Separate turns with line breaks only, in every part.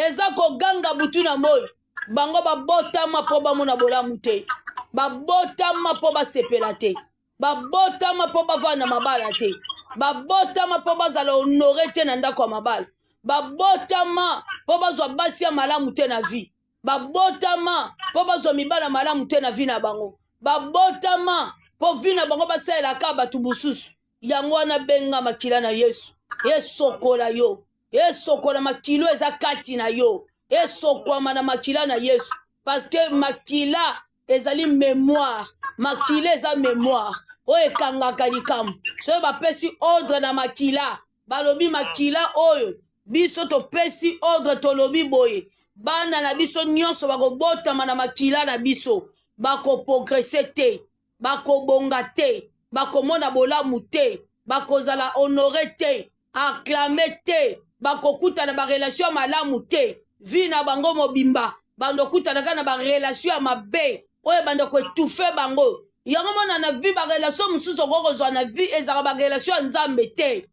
eza koganga butu na moi bango babotama po bamona bolamu te babotama po basepela te babotama po bavanda mabala te babotama po bazala honore te na ndako ya mabala babotama po bazwa basi ya malamu te na vie babotama po bazwa mibala malamu te na vie na bango babotama po vie na bango basalelaka bato bususu yango wana benga makila na yesu esokola yo esokola makilo eza kati na yo esokwama na makila na yesu parce que makila ezali mémoire makila eza mémoire oyo ekangaka likambo soki bapesi ordre na makila balobi makila oyo biso topesi ordre tolobi boye bana na biso nyonso bakobotama na makila na biso bakoprogrese te bakobonga te bakomona bolamu te bakozala honore te aklame te bakokutana barelation ya malamu te vi na bango mobimba bandokutanaka na barelation ya mabe oyo bandoko etufe bango yango mona na vi barelation mosusu okokozwa na vi ezaka barelation ya nzambe te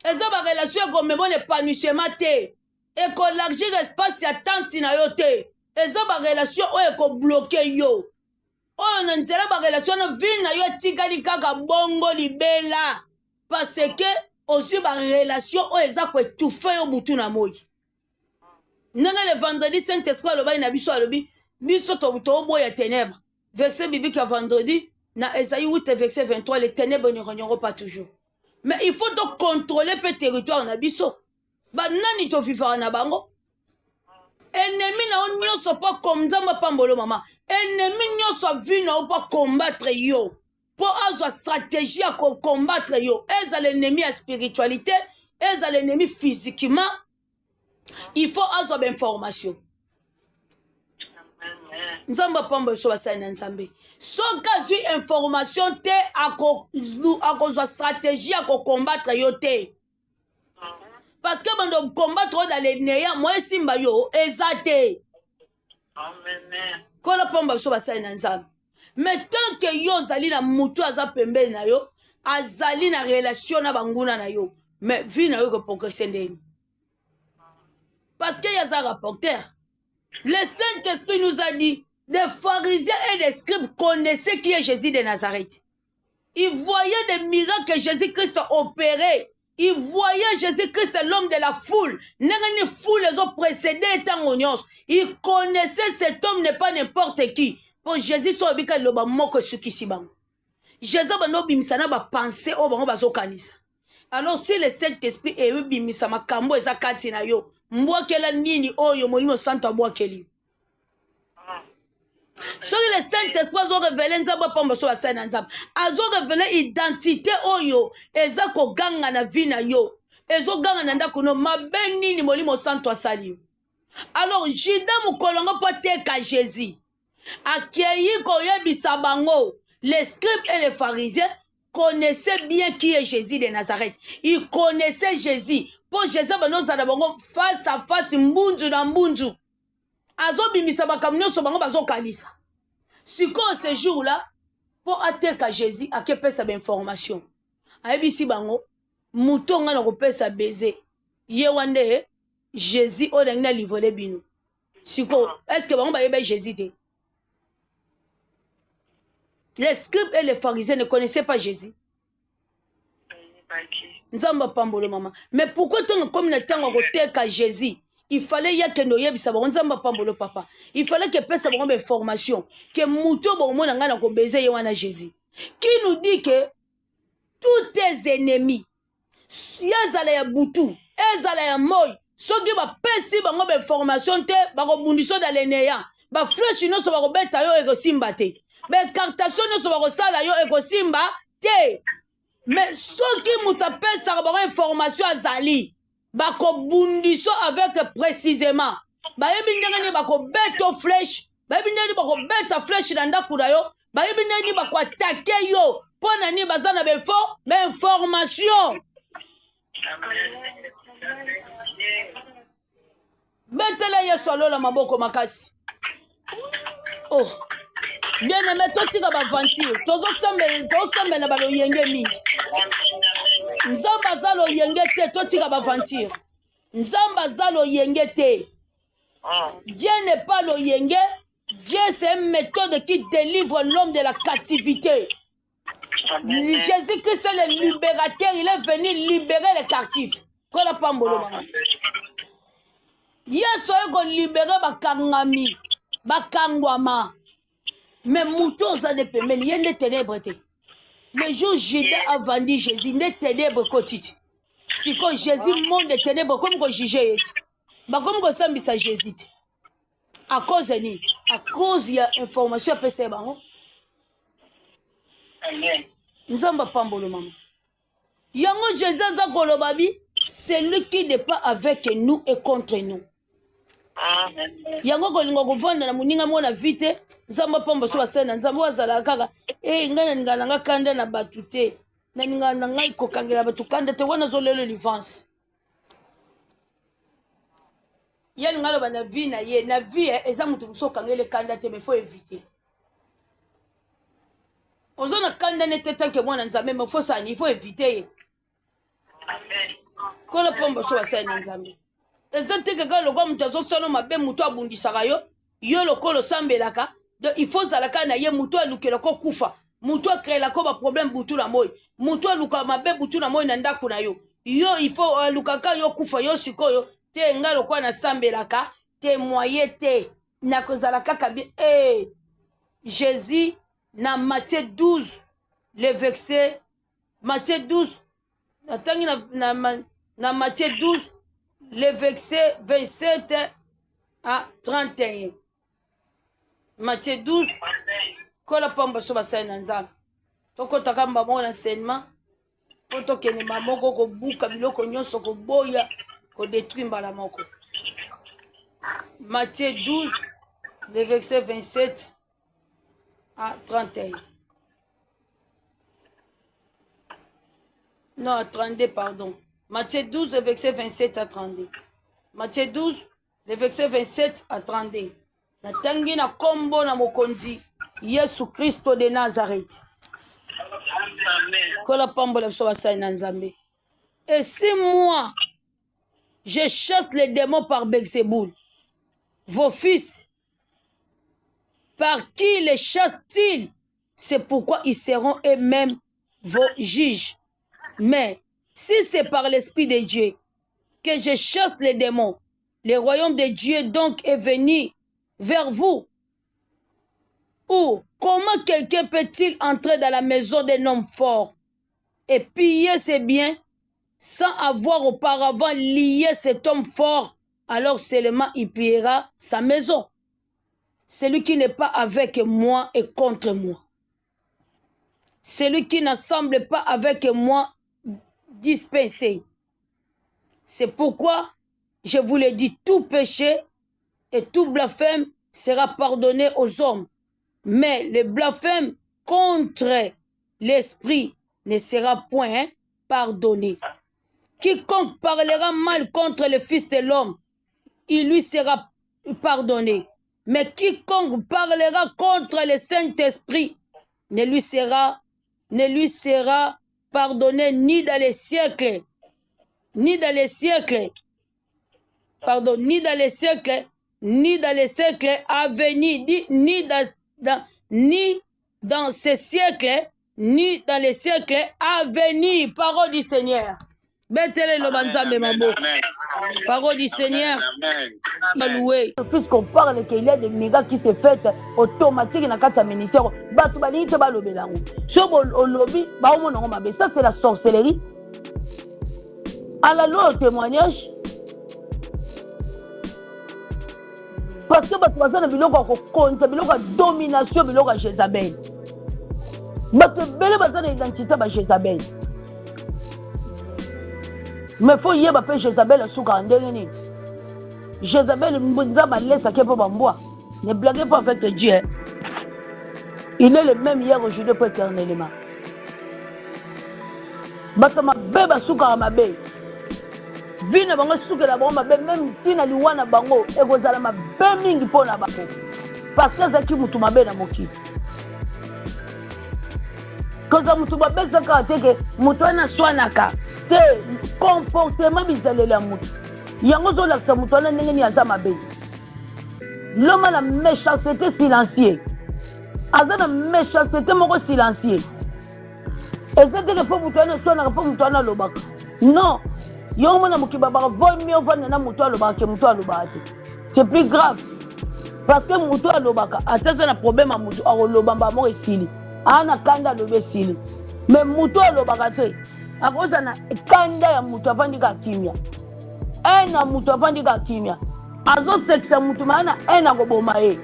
eza barelation ekomemona épanouissement te ekolargir espace ya tanti na yo te eza barelation oyo ekobloke yo oyo na nzela barelation na vi na yo etikali kaka bongo libela parce que ozwi barelation oyo eza koetufe yo butu na moi ndenge le vendredi saint esprit alobaki na biso alobi biso toboya ténèbre verset biblique ya vendredi na Esaïe 8 verset 23 les ténèbres ne régneront pas toujours mais il faut donc contrôler pe territoire na biso banani tovivaka na bango ennemi na yo nyonso mpo comme nzambe pambolo mama ennemi nyonso avi na yo mpo combattre yo mpo azwa stratégie ya combattre yo eza l'ennemi ya spiritualité eza l'ennemi physiquement il faut azwa bainformation nzambe apamba biso basali na nzambe soki azwi information te akozwa stratégie ya kokombattre yo te parce que bando combattre oyo dans les néya mo esimba yo eza te kola pamba biso basali na nzambe mais tant que yo ozali na mutu aza pembeni na yo azali na relation na banguna na yo mais vie na yo ekoprogresse ndeni parce qu'il y a un rapporteur. Le Saint-Esprit nous a dit, des pharisiens et des scribes connaissaient qui est Jésus de Nazareth. Ils voyaient des miracles que Jésus-Christ opérait. Ils voyaient Jésus-Christ, l'homme de la foule. N'est-ce foule les autres précédés étant oignons. Ils connaissaient cet homme n'est pas n'importe qui. Pour Jésus, soit bika loba moko suki bang. Jésus bano bimisana ba penser au bango bazo kanisa. Alors si le Saint-Esprit est bimisa makambo eza kati na yo. Mbwakela nini oyo molimo santo abwakeli. Soki le Saint-Esprit azo révélé nzambe pamba so asai na nzambe. Azo révélé identité oyo eza ko ganga na vie na yo. Ezo ganga na ndako no mabe nini molimo santo asali. Alors Juda mukolongo poteka Jésus. Akieyi koyebisa bango les scribes et les pharisiens connaissaient bien qui est Jésus de Nazareth. Ils connaissaient Jésus. Pour Jésus, face à face, mbunju na mbunju. Azo bimisa bakamnyo so bango bazo kanisa. Siko ce jour-là, pour atteindre Jésus, a que pesa d'information. Aebisi bango, moutonga na kopesa baiser. Yewande, Jésus o na livré bino. Siko, est-ce que bango ba yeba Jésus te? Les scribes et les pharisiens ne connaissaient pas Jésus. Nzamba pambolo mama. Mais pourquoi tant comme le temps à Jésus, il fallait y a que nous yebisa ba nzamba pambolo papa. Il fallait que pesa ba ngombe formation que muto ba mona ngana ko baiser wana Jésus. Qui nous dit que tous tes ennemis yazala ya butu, ezala ya moy, soki ba pesi ba ngombe formation te ba ko bundiso dans les néants. Ba flèche no so ba ko beta yo e ko simba te. Mais cartation ne soit pas yo ekosimba te. Mais ceux qui m'appellent ça ba information azali ba ko bundiso avec précisément ba yebi ndenge ba ko beto flèche ba yebi ndenge ba ko beta flèche na ndaku na yo ba yebi ndenge ba ko attaquer yo pona ni bazana be fort ba information betela yeso alola maboko makasi. Oh bien aimé, toi tu vas aventure. Tozo sembe na balo yenge mingi. Nzamba zalo yenge te, toi tu vas aventure. Nzamba zalo yenge te. Dieu n'est pas l'Oyenge. Dieu, c'est une méthode qui délivre l'homme de la captivité. Jésus-Christ est le libérateur. Il est venu libérer les captifs. Kola pambolo mama. Dieu soit libéré bakangami, bakangwama. Mais mouton ça ne peut mais il y a des ténèbres. Le jour Judas a vendu Jésus, des ténèbres quotidiennes. Si quand Jésus monte des ténèbres comme quand Jésus bah comme quand ça ça Jésus. À cause de ni, à cause il y a information PC bango. Amen. Nous sommes pambolo mama. Yango Jésus za kolobabi, c'est lui qui n'est pas avec nous et contre nous. Yango kolingo kovanda na muninga mona vite nzamba pombo so basena nzamba wazala kaka ngana nga kanda na batute na ninga na ngai kokangela batukanda te wana zolelo livance yani ngalo bana vie na ye na vie eza mutu musokangele kanda te mais faut éviter ozona kanda ne te tanke mwana nzambe mais faut ça il faut éviter amen kola pombo so basena nzambe ezate kaka lokwa mutu azosala mabe mutu abundisaka yo yo lokolo sambelaka donc il faut zalaka na ye mutu alukelako kufa mutu akreelako baproblème butu na moi mutu aluka mabe butu na moi na ndako na yo yo il faut alukaka yo kufa yo sikoyo te nga lokwa na sambelaka te moye te na kozalaka kabi Jésus na Matthieu 12 le verset Matthieu 12 natangi na Matthieu 12 le verset 27 à 31. Matthieu 12. Kola pamba soba sana nzambe. Toko takamba mo enseignement. Poto kene mamoko ko buka biloko nyonso ko boya ko détruire mbala moko. Matthieu 12 le verset 27 à 31. Non, à 32 pardon. Matthieu 12, le verset 27 à 32. Matthieu 12, le verset 27 à 32. Na tangi na kombo na mokonzi Yesu Christo de Nazareth. Kola pambo la soba sa nzambe. Et si moi, je chasse les démons par Belzéboul, vos fils, par qui les chassent-ils? C'est pourquoi ils seront eux-mêmes vos juges. Mais si c'est par l'Esprit de Dieu que je chasse les démons, le royaume de Dieu donc est venu vers vous. Ou comment quelqu'un peut-il entrer dans la maison d'un homme fort et piller ses biens sans avoir auparavant lié cet homme fort? Alors seulement il pillera sa maison. Celui qui n'est pas avec moi est contre moi. Celui qui n'assemble pas avec moi dispensé. C'est pourquoi je vous le dis, tout péché et tout blasphème sera pardonné aux hommes, mais le blasphème contre l'esprit ne sera point pardonné. Quiconque parlera mal contre le Fils de l'homme, il lui sera pardonné, mais quiconque parlera contre le Saint-Esprit ne lui sera pardonné ni dans les siècles, ni dans les siècles, pardon, ni dans les siècles à venir, ni dans ces siècles, ni dans les siècles à venir. Parole du Seigneur. Parole du Seigneur. Puisqu'on parle qu'il y a des mégas qui se font automatiques dans le ministère, ça c'est la sorcellerie. À la loi au témoignage, parce que tu vas la domination de Jézabel. Tu vas l'identité de Jézabel. Mais il faut y avoir Jézabel sous Kandérini. Jézabel, ne blaguez pas avec Dieu. Il est le même hier, aujourd'hui, pour éternellement. Batama beba suka mabe. Vina bango suka la bango mabe même tina liwana bango ekozala mabe mingi pona bango. Parce que zaki mutu mabe na moki. Koza mutu mabe zaka teke mutu ana swanaka. Te comportement bizaleli ya mutu. Yango zo laksa mutu ana ndenge ni aza mabe. l'homme a la méchanceté silencieuse. Aza na méchanceté moko silencieuse. Et c'est que faut mutana sona faut mutana lobaka. Non. Yo mona mukiba ba vol mieux vendre na muto lobaka ke muto lobaka. C'est plus grave. Parce que muto lobaka atasa na problème a muto a lobamba mo esili. Ana kanda lobe sili. Mais muto lobaka te. Akoza na kanda ya muto avandi ka kimia. Na muto avandi ka kimia. Azo sexa muto mana na ko boma e.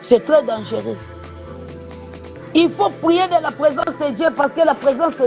C'est très dangereux. Il faut prier de la présence de Dieu parce que la présence de